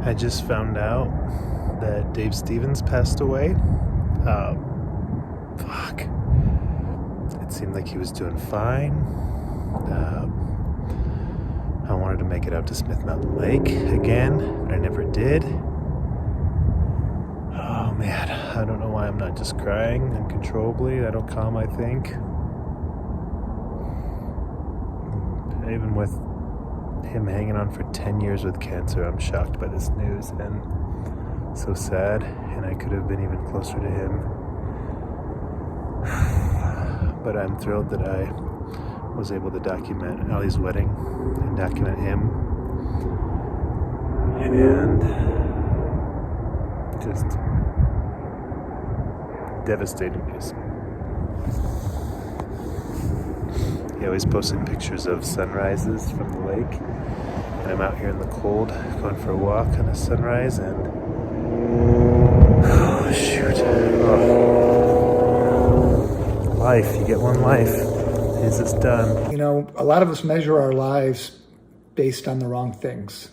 I just found out that Dave Stevens passed away. Fuck. It seemed like he was doing fine. I wanted to make it out to Smith Mountain Lake again, but I never did. Oh man, I don't know why I'm not just crying uncontrollably. That'll calm, I think. Even with him hanging on for 10 years with cancer, I'm shocked by this news and so sad, and I could have been even closer to him. But I'm thrilled that I was able to document Ali's wedding and document him. And just devastating news. He always posted pictures of sunrises from the lake. And I'm out here in the cold going for a walk on a sunrise and oh shoot. Oh. Life, you get one life. Is this done? You know, a lot of us measure our lives based on the wrong things.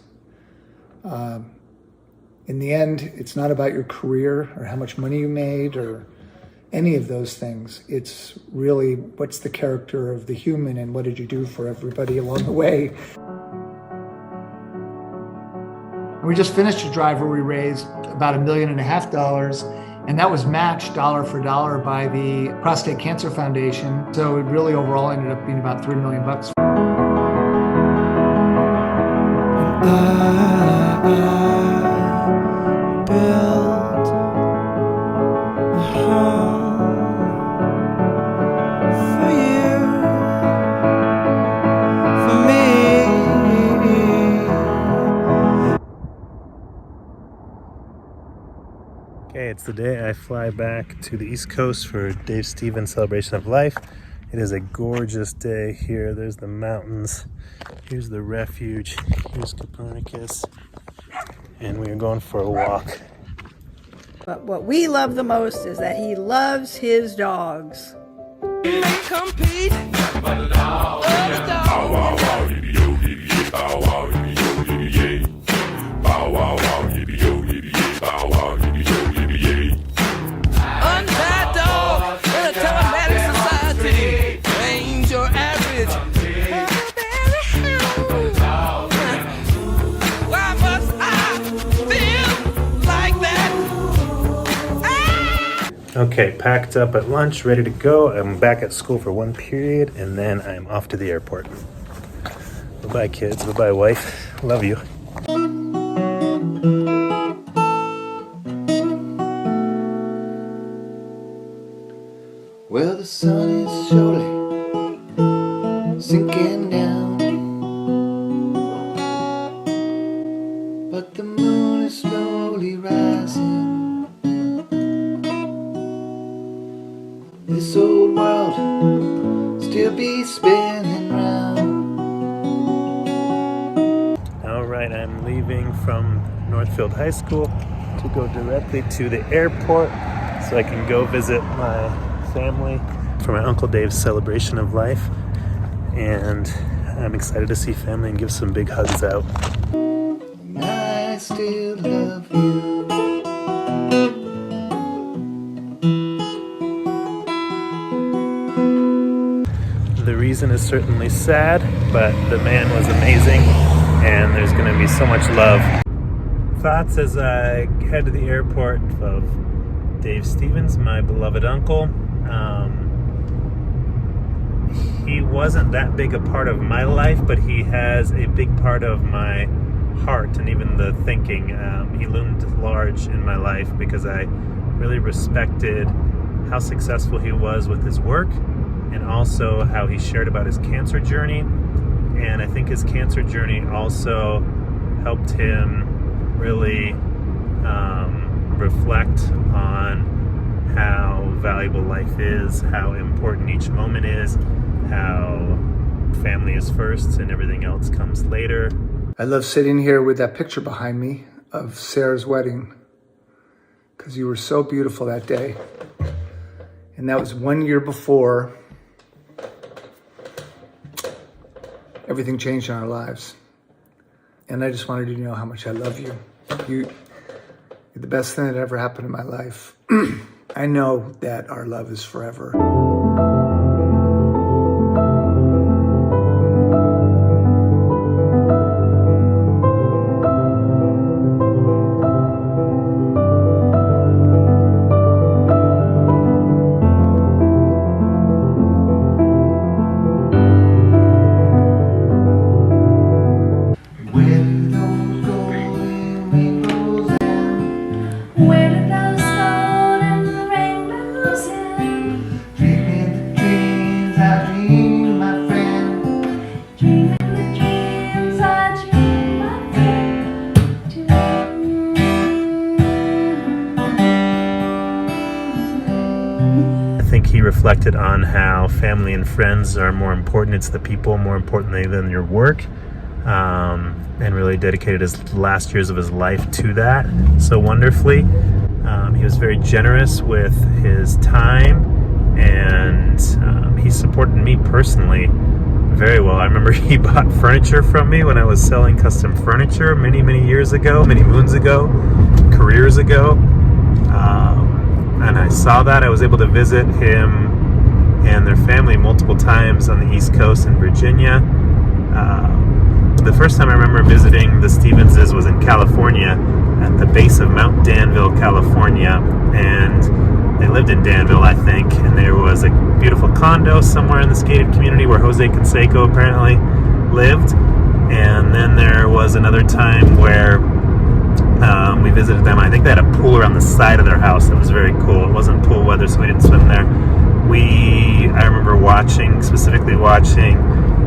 In the end, it's not about your career or how much money you made or any of those things. It's really what's the character of the human and what did you do for everybody along the way. We just finished a drive where we raised about $1.5 million, and that was matched dollar for dollar by the Prostate Cancer Foundation. So it really overall ended up being about $3 million. Built a home for you, for me. Okay, it's the day I fly back to the East Coast for Dave Stevens' celebration of life. It is a gorgeous day here. There's the mountains. Here's the refuge. Here's Copernicus. And we are going for a walk. But what we love the most is that he loves his dogs. Compete. Unbad dog in a telematic society. Ain't your average. Why must I feel like that? Okay, packed up at lunch, ready to go. I'm back at school for one period, and then I'm off to the airport. Bye-bye, kids. Bye-bye, wife. Love you. Well, the sun is surely sinking down, but the moon is slowly rising. This old world still be spinning round. All right, I'm leaving from Northfield High School to go directly to the airport so I can go visit my family for my Uncle Dave's celebration of life. And I'm excited to see family and give some big hugs out. And I still love you. The reason is certainly sad, but the man was amazing and there's going to be so much love. Thoughts as I head to the airport of Dave Stevens, my beloved uncle. He wasn't that big a part of my life, but he has a big part of my heart and even the thinking. He loomed large in my life because I really respected how successful he was with his work and also how he shared about his cancer journey. And I think his cancer journey also helped him really reflect on how valuable life is, how important each moment is, how family is first and everything else comes later. I love sitting here with that picture behind me of Sarah's wedding because you were so beautiful that day. And that was 1 year before everything changed in our lives. And I just wanted you to know how much I love you. You're the best thing that ever happened in my life. I know that our love is forever. He reflected on how family and friends are more important. It's the people more importantly than your work, and really dedicated his last years of his life to that so wonderfully. He was very generous with his time, and he supported me personally very well. I remember he bought furniture from me when I was selling custom furniture many years ago, many moons ago, careers ago. And I saw that. I was able to visit him and their family multiple times on the East Coast in Virginia. The first time I remember visiting the Stevenses was in California at the base of Mount Danville, California. And they lived in Danville, I think. And there was a beautiful condo somewhere in this gated community where Jose Canseco apparently lived. And then there was another time where we visited them. I think they had a pool around the side of their house that was very cool. It wasn't pool weather, so we didn't swim there. I remember specifically watching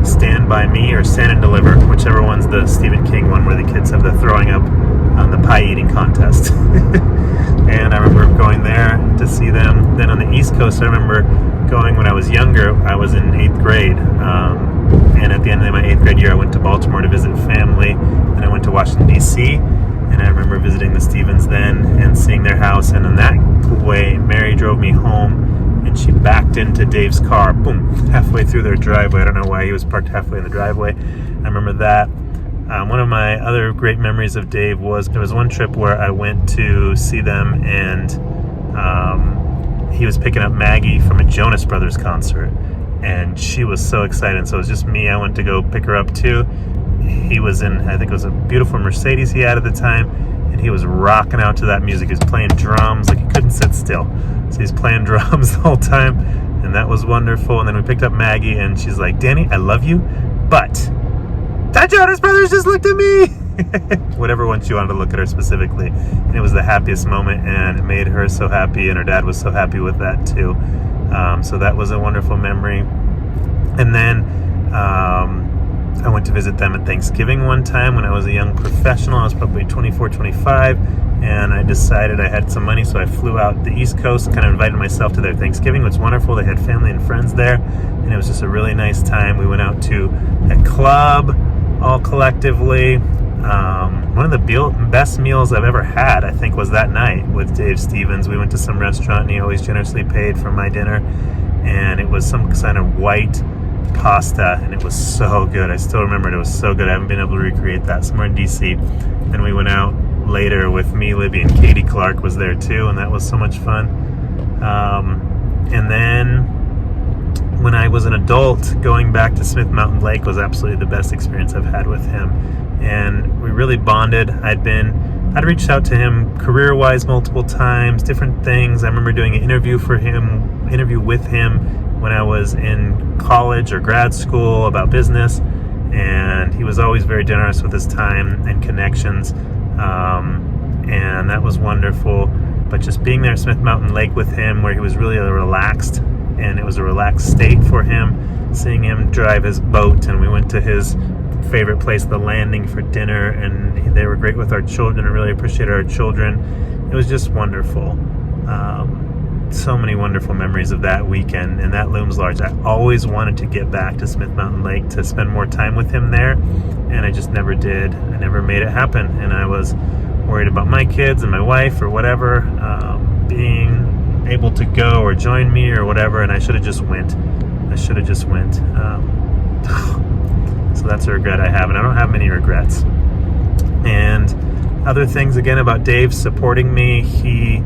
Stand By Me or Stand and Deliver, whichever one's the Stephen King one where the kids have the throwing up on the pie eating contest. And I remember going there to see them. Then on the East Coast, I remember going when I was younger. I was in 8th grade. And at the end of my 8th grade year, I went to Baltimore to visit family. And I went to Washington, D.C., and I remember visiting the Stevens then and seeing their house. And in that way, Mary drove me home, and she backed into Dave's car, boom, halfway through their driveway. I don't know why he was parked halfway in the driveway. I remember that. One of my other great memories of Dave was there was one trip where I went to see them, and he was picking up Maggie from a Jonas Brothers concert, and she was so excited. So it was just me. I went to go pick her up too. He was in, I think it was a beautiful Mercedes he had at the time, and he was rocking out to that music. He was playing drums, like he couldn't sit still. So he's playing drums the whole time, and that was wonderful. And then we picked up Maggie, and she's like, "Danny, I love you, but that Jonas Brothers just looked at me." Whatever one she wanted to look at her specifically. And it was the happiest moment, and it made her so happy, and her dad was so happy with that too. So that was a wonderful memory. And then I went to visit them at Thanksgiving one time when I was a young professional. I was probably 24, 25, and I decided I had some money, so I flew out the East Coast, kind of invited myself to their Thanksgiving. It was wonderful. They had family and friends there, and it was just a really nice time. We went out to a club all collectively. One of the best meals I've ever had, I think, was that night with Dave Stevens. We went to some restaurant, and he always generously paid for my dinner, and it was some kind of white pasta, and it was so good. I still remember it. It was so good. I haven't been able to recreate that. Somewhere in DC. Then we went out later with me, Libby, and Katie Clark was there too, and that was so much fun. And then when I was an adult, going back to Smith Mountain Lake was absolutely the best experience I've had with him, and we really bonded. I'd reached out to him career-wise multiple times, different things. I remember doing an interview with him when I was in college or grad school about business, and he was always very generous with his time and connections, and that was wonderful. But just being there at Smith Mountain Lake with him, where he was really relaxed, and it was a relaxed state for him, seeing him drive his boat, and we went to his favorite place, the Landing, for dinner, and they were great with our children. I really appreciated our children. It was just wonderful. So many wonderful memories of that weekend, and that looms large. I always wanted to get back to Smith Mountain Lake to spend more time with him there, and I just never did. I never made it happen, and I was worried about my kids and my wife or whatever, being able to go or join me or whatever, and I should have just went. So that's a regret I have, and I don't have many regrets. And Other things again about Dave supporting me. He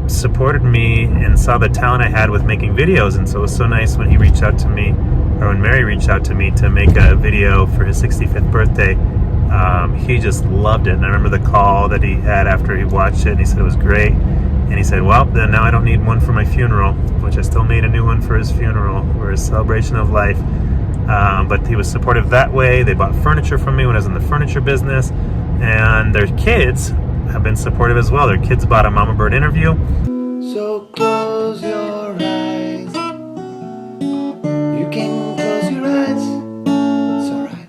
supported me and saw the talent I had with making videos, and so it was so nice when he reached out to me, or when Mary reached out to me to make a video for his 65th birthday. He just loved it, and I remember the call that he had after he watched it, and he said it was great. And he said, well, then now I don't need one for my funeral, which I still made a new one for his funeral, for his celebration of life. But he was supportive that way. They bought furniture from me when I was in the furniture business, and their kids have been supportive as well. Their kids bought a Mama Bird interview. So close your eyes. You can close your eyes. It's alright.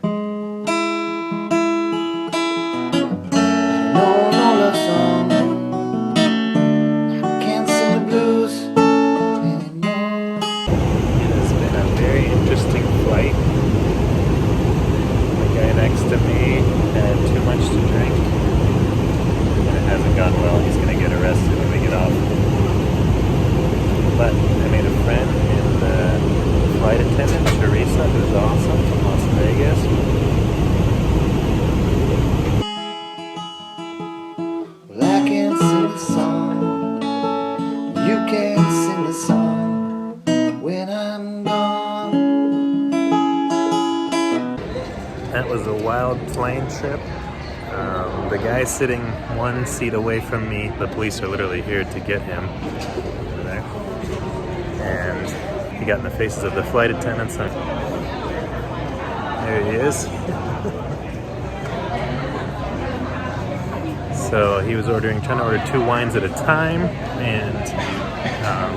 No love song. Can't sing the blues anymore. It has been a very interesting flight. The guy next to me had too much to drink, and it hasn't gone well. He's going to get arrested when we get off. But I made a friend in the flight attendant, Teresa, who's awesome, from Las Vegas. Well, I can't sing the song. You can't sing the song when I'm gone. That was a wild plane trip. The guy sitting one seat away from me, the police are literally here to get him. Over there. And he got in the faces of the flight attendants. There he is. So he was trying to order 2 wines at a time, and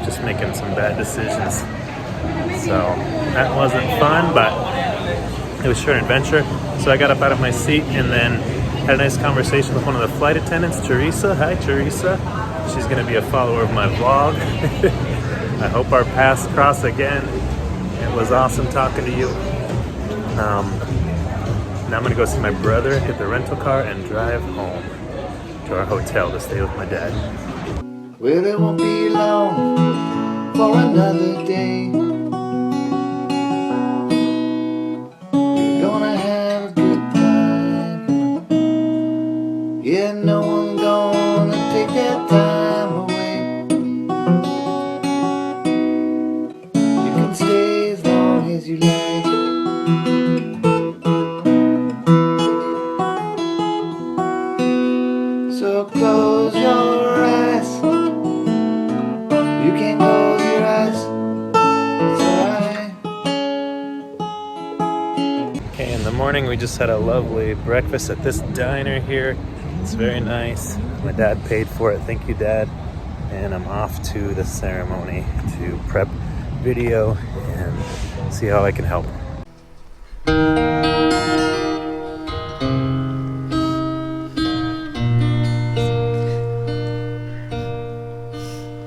just making some bad decisions. So that wasn't fun, but it was sure an adventure. So I got up out of my seat and then had a nice conversation with one of the flight attendants, Teresa. Hi, Teresa. She's going to be a follower of my vlog. I hope our paths cross again. It was awesome talking to you. Now I'm going to go see my brother, get the rental car, and drive home to our hotel to stay with my dad. Well, it won't be long for another day. You're gonna have a good time. Yeah, no one's gonna take that time away. You can stay as long as you like. So close your eyes. You can close your eyes. It's alright. Okay, in the morning we just had a lovely breakfast at this diner here. It's very nice. My dad paid for it. Thank you, Dad. And I'm off to the ceremony to prep video and see how I can help.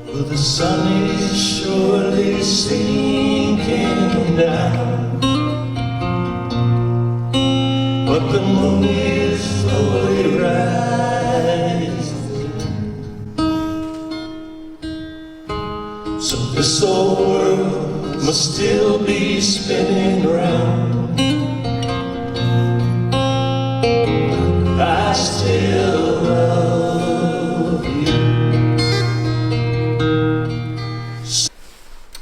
Well, the sun is surely sinking down, but the moon is slowly rising. So this old world must still be spinning round. I still love you.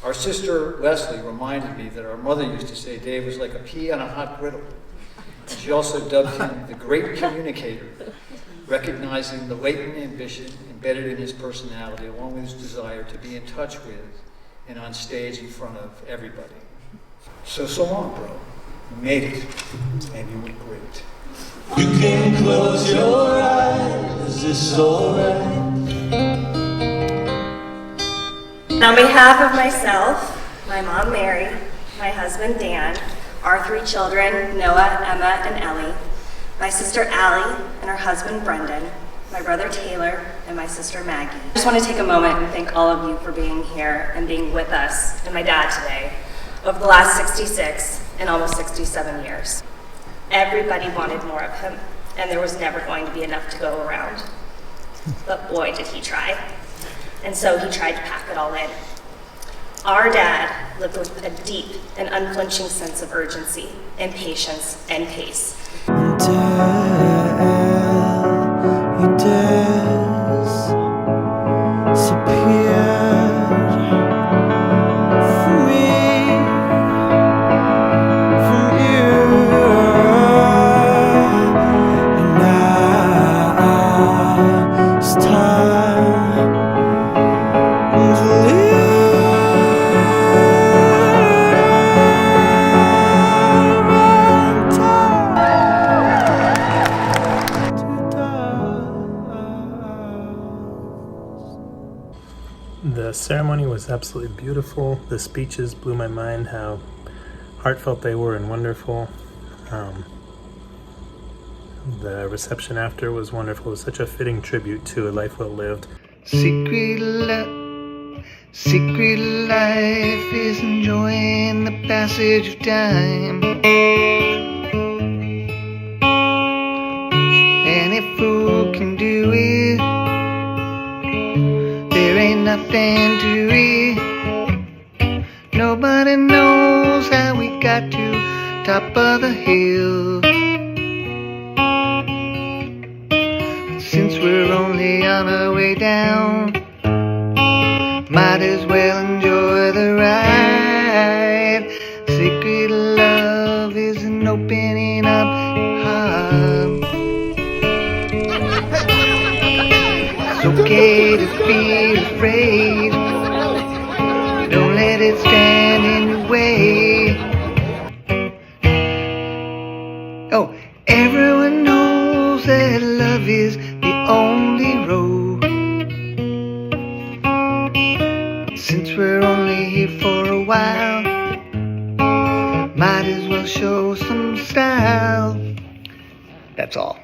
Our sister Leslie reminded me that our mother used to say Dave was like a pea on a hot griddle. And she also dubbed him the great communicator, recognizing the latent ambition embedded in his personality along with his desire to be in touch with and on stage in front of everybody. So long, bro. You made it, and you were great. You can close your eyes, it's alright. On behalf of myself, my mom Mary, my husband Dan, our 3 children, Noah, Emma, and Ellie, my sister Allie and her husband Brendan, my brother Taylor, and my sister Maggie. I just want to take a moment and thank all of you for being here and being with us and my dad today over the last 66 and almost 67 years. Everybody wanted more of him, and there was never going to be enough to go around. But boy, did he try. And so he tried to pack it all in. Our dad lived with a deep and unflinching sense of urgency and patience and pace. Turn The ceremony was absolutely beautiful. The speeches blew my mind, how heartfelt they were and wonderful. The reception after was wonderful. It was such a fitting tribute to a life well lived. Secret life is enjoying the passage of time. Any fool can do it. There ain't nothing to it. Nobody knows how we got to top of the hill. Since we're only on our way down, might as well enjoy the ride. Secret love is an opening up heart. It's okay to feel afraid. Don't let it stand in your way. Oh, everyone knows that love is the only road. Since we're only here for a while, might as well show some style. That's all.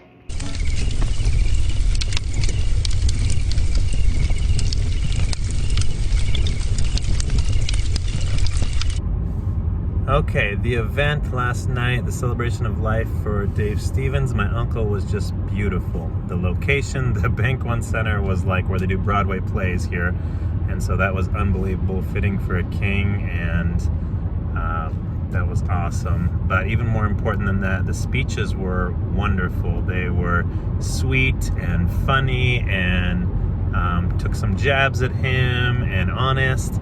Okay, the event last night, the celebration of life for Dave Stevens, my uncle, was just beautiful. The location, the Bank One Center, was like where they do Broadway plays here, and so that was unbelievable, fitting for a king, and that was awesome. But even more important than that, the speeches were wonderful. They were sweet and funny, and took some jabs at him, and honest.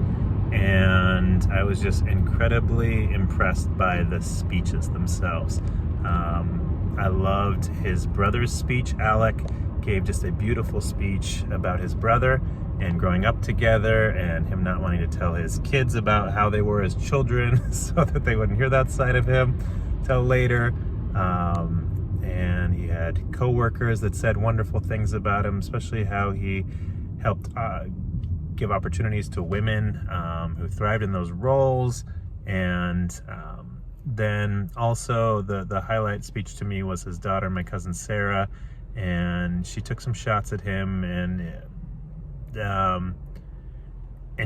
And I was just incredibly impressed by the speeches themselves. I loved his brother's speech. Alec gave just a beautiful speech about his brother and growing up together, and him not wanting to tell his kids about how they were as children so that they wouldn't hear that side of him till later. And he had co-workers that said wonderful things about him, especially how he helped give opportunities to women who thrived in those roles. And then also the highlight speech to me was his daughter, my cousin Sarah, and she took some shots at him, and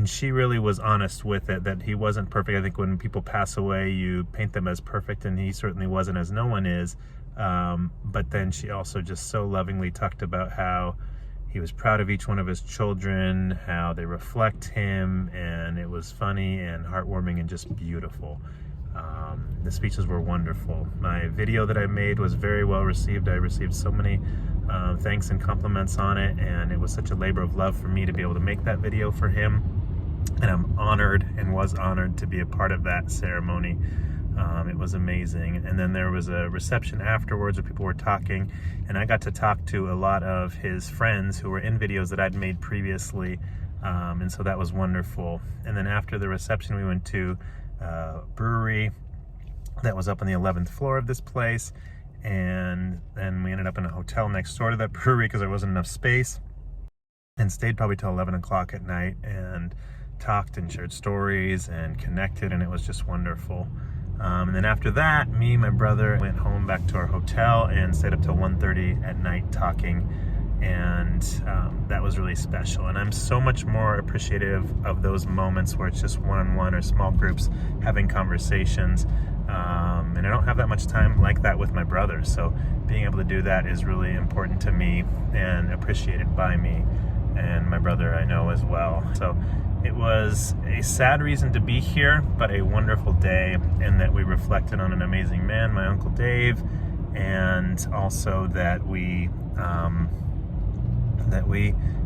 she really was honest with it, that he wasn't perfect. I think when people pass away, you paint them as perfect, and he certainly wasn't, as no one is. But then she also just so lovingly talked about how he was proud of each one of his children, how they reflect him, and it was funny and heartwarming and just beautiful. The speeches were wonderful. My video that I made was very well received. I received so many thanks and compliments on it, and it was such a labor of love for me to be able to make that video for him. And I'm honored and was honored to be a part of that ceremony. It was amazing. And then there was a reception afterwards where people were talking, and I got to talk to a lot of his friends who were in videos that I'd made previously, and so that was wonderful. And then after the reception, we went to a brewery that was up on the 11th floor of this place, and then we ended up in a hotel next door to that brewery because there wasn't enough space, and stayed probably till 11 o'clock at night and talked and shared stories and connected, and it was just wonderful. And then after that, me and my brother went home back to our hotel and stayed up till 1:30 at night talking, and that was really special. And I'm so much more appreciative of those moments where it's just one-on-one or small groups having conversations, and I don't have that much time like that with my brother, so being able to do that is really important to me and appreciated by me and my brother, I know, as well. So it was a sad reason to be here, but a wonderful day, and that we reflected on an amazing man, my Uncle Dave, and also that we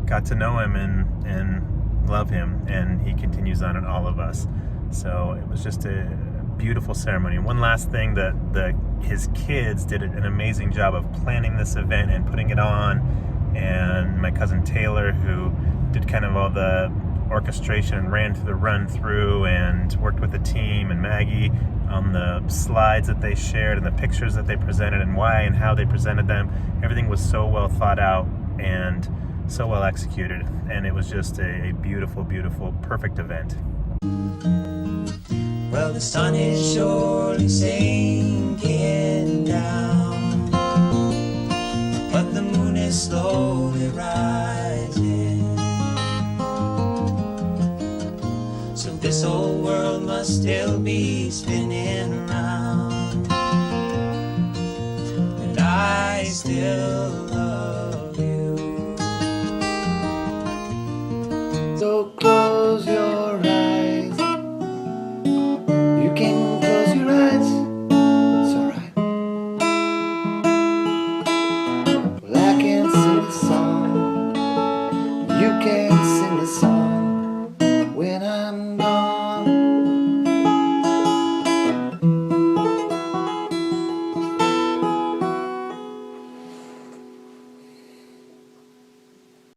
got to know him and love him, and he continues on in all of us. So it was just a beautiful ceremony. And one last thing, that his kids did an amazing job of planning this event and putting it on, and my cousin Taylor, who did kind of all the orchestration and ran through the run-through and worked with the team, and Maggie on the slides that they shared and the pictures that they presented and why and how they presented them. Everything was so well thought out, and so well executed, and it was just a beautiful, beautiful, perfect event. Well, the sun is surely sinking down, but the moon is slowly rising. So this whole world must still be spinning around, and I still love you. So close your eyes. You can